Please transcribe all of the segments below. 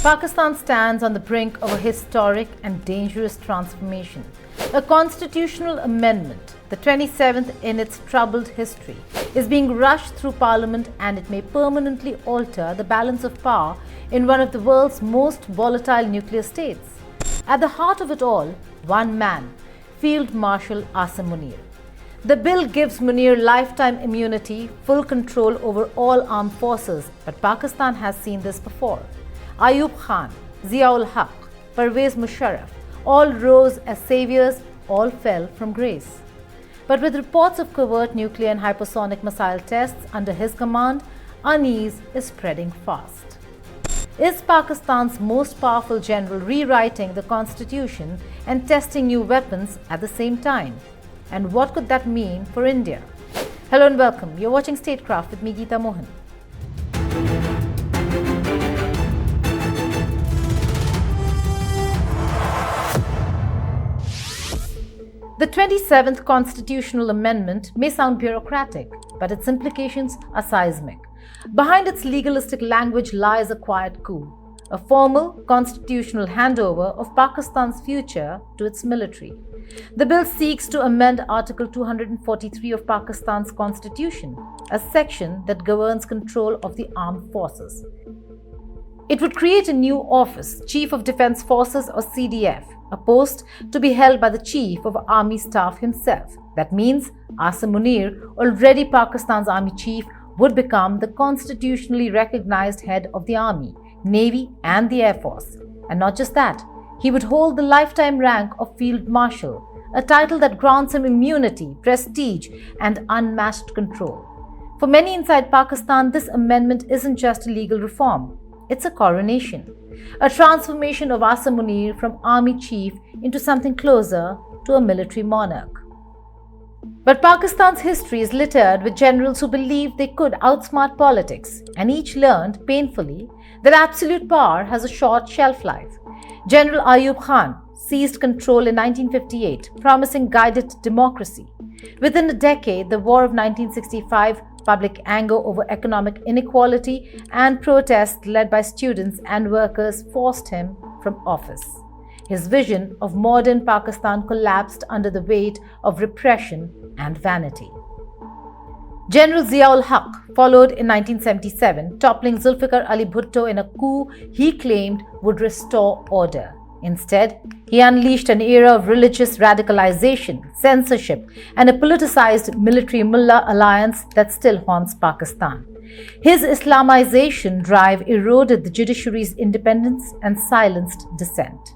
Pakistan stands on the brink of a historic and dangerous transformation. A constitutional amendment, the 27th in its troubled history, is being rushed through Parliament, and it may permanently alter the balance of power in one of the world's most volatile nuclear states. At the heart of it all, one man, Field Marshal Asim Munir. The bill gives Munir lifetime immunity, full control over all armed forces, but Pakistan has seen this before. Ayub Khan, Zia-ul-Haq, Musharraf, all rose as saviors, all fell from grace. But with reports of covert nuclear and hypersonic missile tests under his command, unease is spreading fast. Is Pakistan's most powerful general rewriting the constitution and testing new weapons at the same time? And what could that mean for India? Hello and welcome. You're watching Statecraft with me, Geeta Mohan. The 27th Constitutional Amendment may sound bureaucratic, but its implications are seismic. Behind its legalistic language lies a quiet coup, a formal constitutional handover of Pakistan's future to its military. The bill seeks to amend Article 243 of Pakistan's constitution, a section that governs control of the armed forces. It would create a new office, Chief of Defence Forces or CDF, a post to be held by the Chief of Army Staff himself. That means Asim Munir, already Pakistan's Army Chief, would become the constitutionally recognized head of the Army, Navy and the Air Force. And not just that, he would hold the lifetime rank of Field Marshal, a title that grants him immunity, prestige and unmatched control. For many inside Pakistan, this amendment isn't just a legal reform. It's a coronation, a transformation of Asim Munir from army chief into something closer to a military monarch. But Pakistan's history is littered with generals who believed they could outsmart politics, and each learned painfully that absolute power has a short shelf life. General Ayub Khan seized control in 1958, promising guided democracy. Within a decade, the War of 1965, public anger over economic inequality, and protests led by students and workers forced him from office. His vision of modern Pakistan collapsed under the weight of repression and vanity. General Zia-ul-Haq followed in 1977, toppling Zulfikar Ali Bhutto in a coup he claimed would restore order. Instead, he unleashed an era of religious radicalization, censorship, and a politicized military-mullah alliance that still haunts Pakistan. His Islamization drive eroded the judiciary's independence and silenced dissent.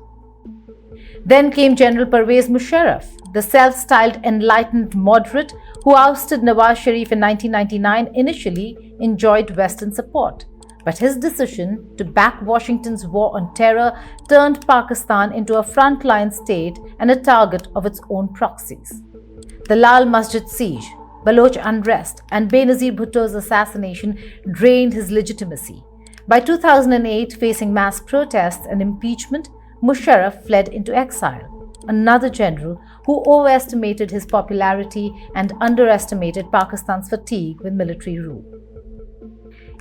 Then came General Musharraf, the self-styled enlightened moderate who ousted Nawaz Sharif in 1999, initially enjoyed Western support. But his decision to back Washington's war on terror turned Pakistan into a frontline state and a target of its own proxies. The Lal Masjid siege, Baloch unrest, and Benazir Bhutto's assassination drained his legitimacy. By 2008, facing mass protests and impeachment, Musharraf fled into exile, another general who overestimated his popularity and underestimated Pakistan's fatigue with military rule.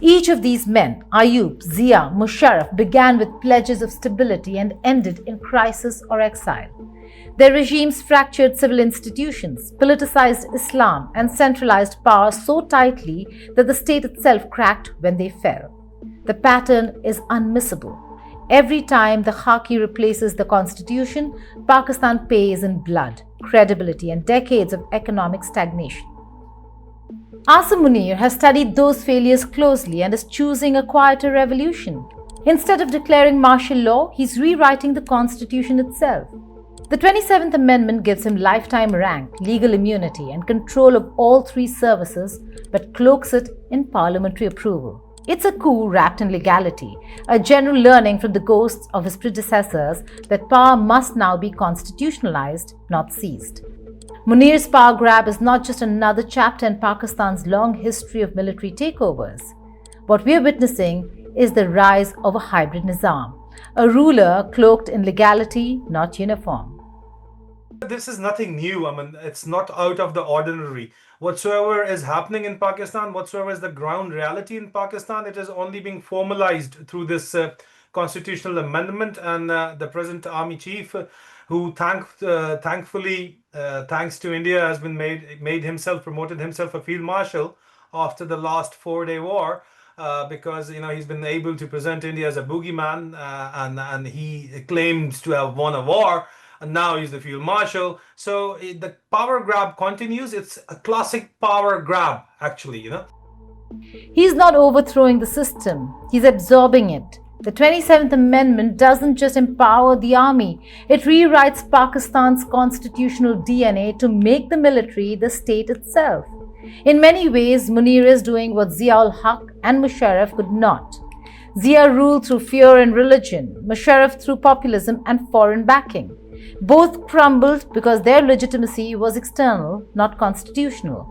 Each of these men, Ayub, Zia, Musharraf, began with pledges of stability and ended in crisis or exile. Their regimes fractured civil institutions, politicized Islam, and centralized power so tightly that the state itself cracked when they fell. The pattern is unmissable. Every time the Khaki replaces the constitution, Pakistan pays in blood, credibility, and decades of economic stagnation. Asim Munir has studied those failures closely and is choosing a quieter revolution. Instead of declaring martial law, he's rewriting the constitution itself. The 27th Amendment gives him lifetime rank, legal immunity, and control of all three services, but cloaks it in parliamentary approval. It's a coup wrapped in legality, a general learning from the ghosts of his predecessors that power must now be constitutionalized, not seized. Munir's power grab is not just another chapter in Pakistan's long history of military takeovers. What we are witnessing is the rise of a hybrid Nizam, a ruler cloaked in legality, not uniform. This is nothing new. I mean, it's not out of the ordinary. Whatsoever is happening in Pakistan, whatsoever is the ground reality in Pakistan, it is only being formalized through this constitutional amendment, and the present army chief, who thankfully, thanks to India, has been promoted himself a field marshal after the last 4-day war. Because he's been able to present India as a boogeyman, and he claims to have won a war, and now he's the field marshal. So the power grab continues. It's a classic power grab, actually. He's not overthrowing the system, he's absorbing it. The 27th Amendment doesn't just empower the army, it rewrites Pakistan's constitutional DNA to make the military the state itself. In many ways, Munir is doing what Zia-ul-Haq and Musharraf could not. Zia ruled through fear and religion, Musharraf through populism and foreign backing. Both crumbled because their legitimacy was external, not constitutional.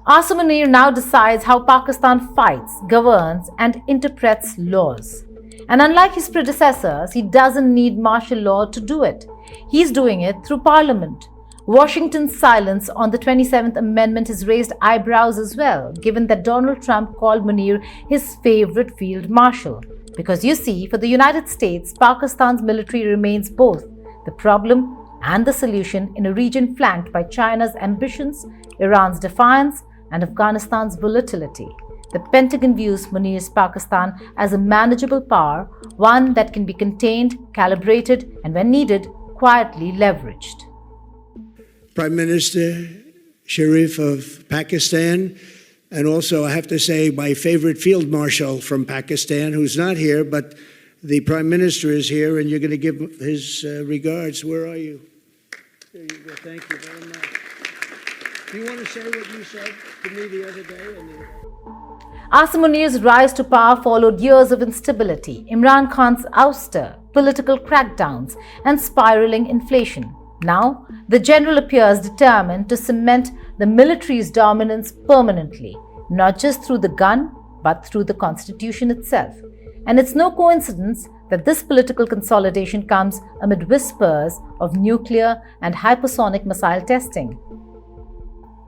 Asim Munir now decides how Pakistan fights, governs, and interprets laws. And unlike his predecessors, he doesn't need martial law to do it. He's doing it through parliament. Washington's silence on the 27th Amendment has raised eyebrows as well, given that Donald Trump called Munir his favorite field marshal. Because you see, for the United States, Pakistan's military remains both the problem and the solution in a region flanked by China's ambitions, Iran's defiance, and Afghanistan's volatility. The Pentagon views Munir's Pakistan as a manageable power, one that can be contained, calibrated, and when needed, quietly leveraged. Prime Minister Sharif of Pakistan, and also I have to say my favorite field marshal from Pakistan, who's not here, but the Prime Minister is here, and you're going to give his regards. Where are you? There you go. Thank you very much. Do you want to say what you said to me the other day? Asim Munir's rise to power followed years of instability, Imran Khan's ouster, political crackdowns, and spiraling inflation. Now, the general appears determined to cement the military's dominance permanently, not just through the gun, but through the constitution itself. And it's no coincidence that this political consolidation comes amid whispers of nuclear and hypersonic missile testing.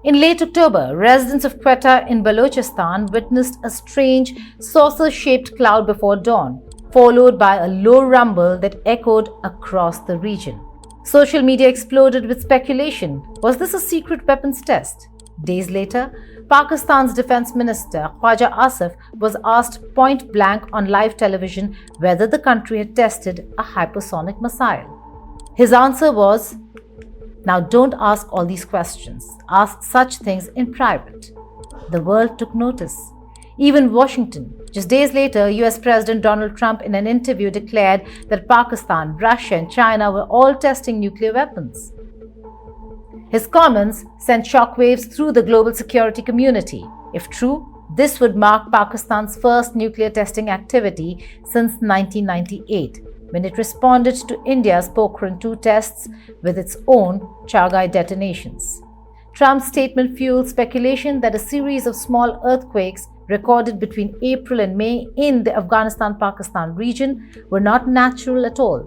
In late October, residents of Quetta in Balochistan witnessed a strange saucer-shaped cloud before dawn, followed by a low rumble that echoed across the region. Social media exploded with speculation. Was this a secret weapons test? Days later, Pakistan's Defense Minister Khwaja Asif was asked point blank on live television whether the country had tested a hypersonic missile. His answer was, "Now don't ask all these questions. Ask such things in private." The world took notice. Even Washington. Just days later, US President Donald Trump in an interview declared that Pakistan, Russia and China were all testing nuclear weapons. His comments sent shockwaves through the global security community. If true, this would mark Pakistan's first nuclear testing activity since 1998, when it responded to India's Pokhran II tests with its own Chagai detonations. Trump's statement fueled speculation that a series of small earthquakes recorded between April and May in the Afghanistan-Pakistan region were not natural at all.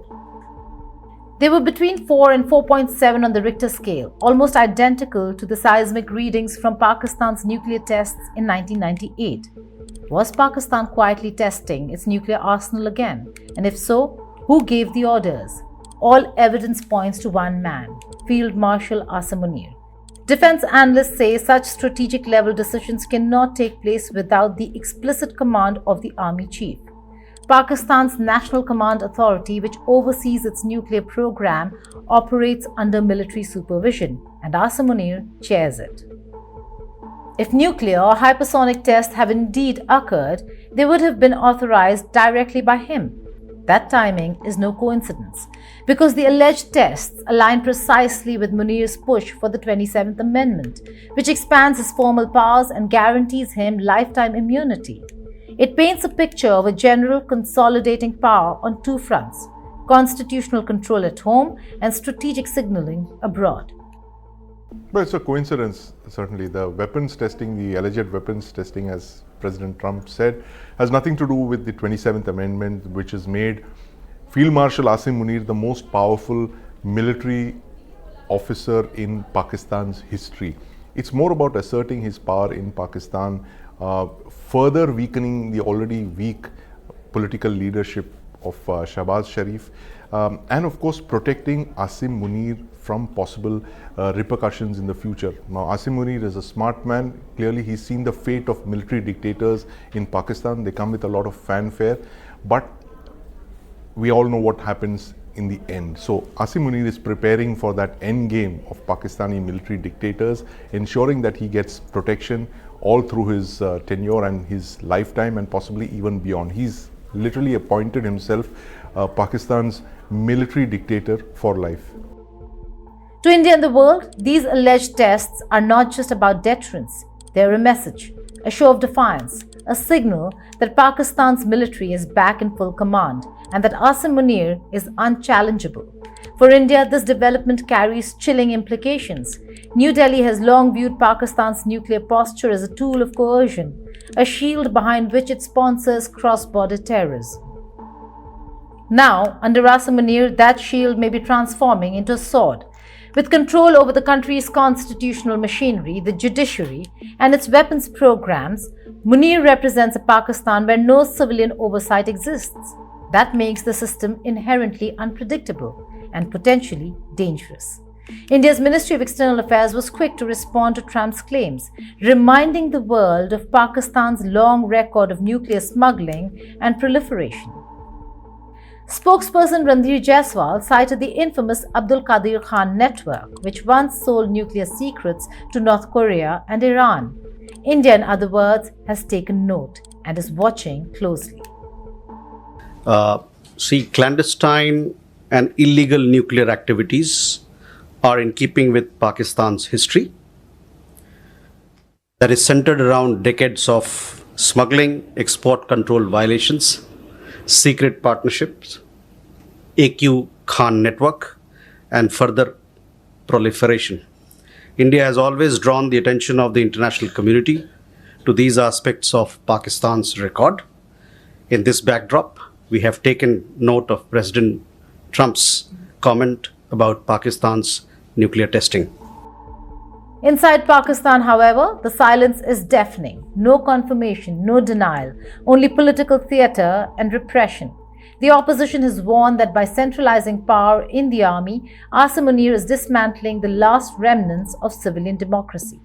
They were between 4 and 4.7 on the Richter scale, almost identical to the seismic readings from Pakistan's nuclear tests in 1998. Was Pakistan quietly testing its nuclear arsenal again? And if so, who gave the orders? All evidence points to one man, Field Marshal Asim Munir. Defense analysts say such strategic level decisions cannot take place without the explicit command of the army chief. Pakistan's National Command Authority, which oversees its nuclear program, operates under military supervision, and Asim Munir chairs it. If nuclear or hypersonic tests have indeed occurred, they would have been authorized directly by him. That timing is no coincidence, because the alleged tests align precisely with Munir's push for the 27th Amendment, which expands his formal powers and guarantees him lifetime immunity. It paints a picture of a general consolidating power on two fronts: constitutional control at home and strategic signaling abroad. Well, it's a coincidence, certainly. The weapons testing, the alleged weapons testing, as President Trump said, has nothing to do with the 27th Amendment, which has made Field Marshal Asim Munir the most powerful military officer in Pakistan's history. It's more about asserting his power in Pakistan, further weakening the already weak political leadership of Shahbaz Sharif, and of course protecting Asim Munir from possible repercussions in the future. Now, Asim Munir is a smart man. Clearly, he's seen the fate of military dictators in Pakistan. They come with a lot of fanfare, but we all know what happens in the end. So, Asim Munir is preparing for that end game of Pakistani military dictators, ensuring that he gets protection all through his tenure and his lifetime, and possibly even beyond. He's literally appointed himself Pakistan's military dictator for life. To India and the world, these alleged tests are not just about deterrence. They're a message, a show of defiance, a signal that Pakistan's military is back in full command and that Asim Munir is unchallengeable. For India, this development carries chilling implications. New Delhi has long viewed Pakistan's nuclear posture as a tool of coercion, a shield behind which it sponsors cross-border terrorism. Now, under Asim Munir, that shield may be transforming into a sword. With control over the country's constitutional machinery, the judiciary, and its weapons programs, Munir represents a Pakistan where no civilian oversight exists. That makes the system inherently unpredictable and potentially dangerous. India's Ministry of External Affairs was quick to respond to Trump's claims, reminding the world of Pakistan's long record of nuclear smuggling and proliferation. Spokesperson Randhir Jaiswal cited the infamous Abdul Qadir Khan network, which once sold nuclear secrets to North Korea and Iran. India, in other words, has taken note and is watching closely. Clandestine and illegal nuclear activities are in keeping with Pakistan's history that is centered around decades of smuggling, export control violations, secret partnerships, Ayub Khan network, and further proliferation. India has always drawn the attention of the international community to these aspects of Pakistan's record. In this backdrop, we have taken note of President Trump's comment about Pakistan's nuclear testing. Inside Pakistan, however, the silence is deafening. No confirmation, no denial, only political theatre and repression. The opposition has warned that by centralizing power in the army, Asim Munir is dismantling the last remnants of civilian democracy.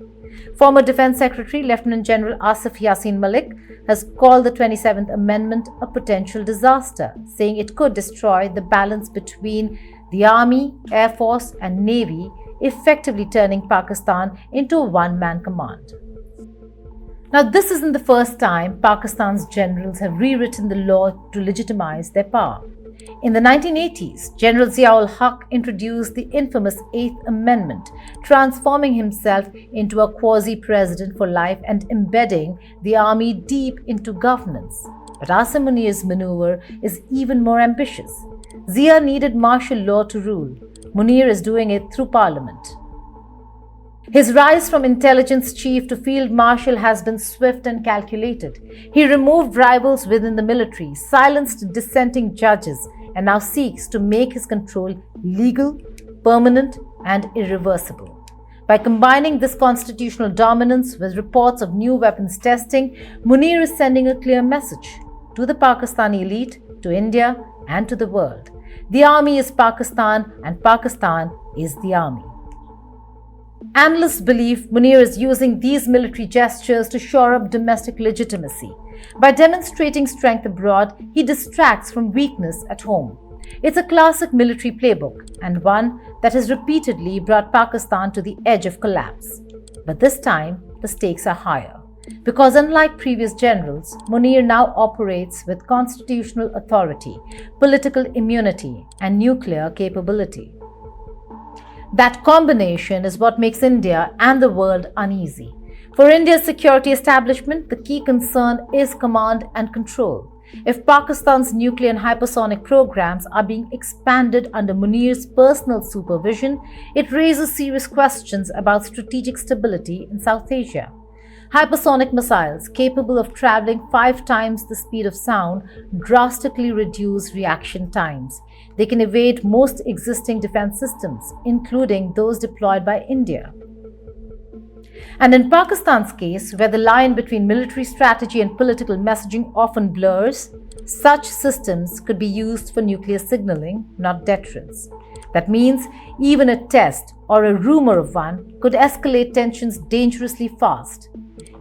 Former Defense Secretary Lieutenant General Asif Yasin Malik has called the 27th Amendment a potential disaster, saying it could destroy the balance between the Army, Air Force and Navy, effectively turning Pakistan into a one-man command. Now, this isn't the first time Pakistan's generals have rewritten the law to legitimize their power. In the 1980s, General Zia-ul-Haq introduced the infamous 8th Amendment, transforming himself into a quasi-president for life and embedding the army deep into governance. But Asim Munir's maneuver is even more ambitious. Zia needed martial law to rule. Munir is doing it through parliament. His rise from intelligence chief to field marshal has been swift and calculated. He removed rivals within the military, silenced dissenting judges, and now seeks to make his control legal, permanent, and irreversible. By combining this constitutional dominance with reports of new weapons testing, Munir is sending a clear message to the Pakistani elite, to India, and to the world. The army is Pakistan, and Pakistan is the army. Analysts believe Munir is using these military gestures to shore up domestic legitimacy. By demonstrating strength abroad, he distracts from weakness at home. It's a classic military playbook and one that has repeatedly brought Pakistan to the edge of collapse. But this time, the stakes are higher. Because unlike previous generals, Munir now operates with constitutional authority, political immunity, and nuclear capability. That combination is what makes India and the world uneasy. For India's security establishment, the key concern is command and control. If Pakistan's nuclear and hypersonic programs are being expanded under Munir's personal supervision, it raises serious questions about strategic stability in South Asia. Hypersonic missiles capable of traveling 5 times the speed of sound drastically reduce reaction times. They can evade most existing defense systems, including those deployed by India. And in Pakistan's case, where the line between military strategy and political messaging often blurs, such systems could be used for nuclear signaling, not deterrence. That means even a test or a rumor of one could escalate tensions dangerously fast.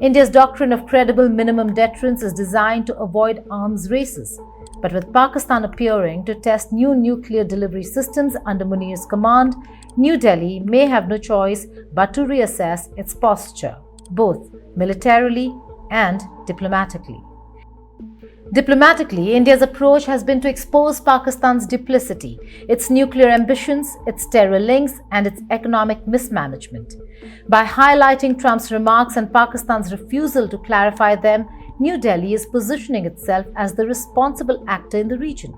India's doctrine of credible minimum deterrence is designed to avoid arms races. But with Pakistan appearing to test new nuclear delivery systems under Munir's command, New Delhi may have no choice but to reassess its posture, both militarily and diplomatically. Diplomatically, India's approach has been to expose Pakistan's duplicity, its nuclear ambitions, its terror links, and its economic mismanagement. By highlighting Trump's remarks and Pakistan's refusal to clarify them, New Delhi is positioning itself as the responsible actor in the region.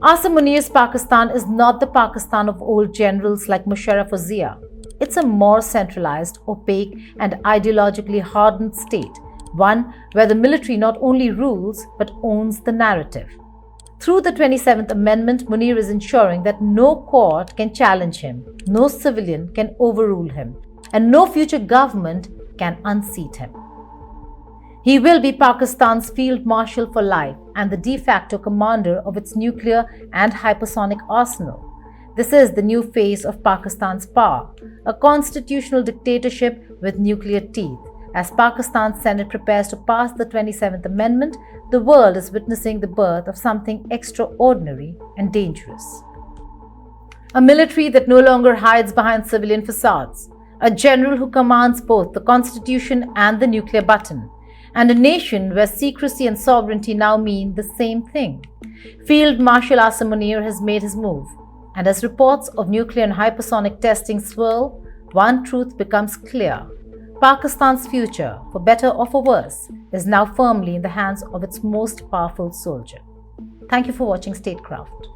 Asim Munir's Pakistan is not the Pakistan of old generals like Musharraf or Zia. It's a more centralized, opaque, and ideologically hardened state, one where the military not only rules but owns the narrative. Through the 27th Amendment, Munir is ensuring that no court can challenge him, no civilian can overrule him, and no future government can unseat him. He will be Pakistan's Field Marshal for life and the de facto commander of its nuclear and hypersonic arsenal. This is the new phase of Pakistan's power, a constitutional dictatorship with nuclear teeth. As Pakistan's Senate prepares to pass the 27th Amendment, the world is witnessing the birth of something extraordinary and dangerous. A military that no longer hides behind civilian facades, a general who commands both the constitution and the nuclear button, and a nation where secrecy and sovereignty now mean the same thing. Field Marshal Asim Munir has made his move, and as reports of nuclear and hypersonic testing swirl, one truth becomes clear. Pakistan's future, for better or for worse, is now firmly in the hands of its most powerful soldier. Thank you for watching Statecraft.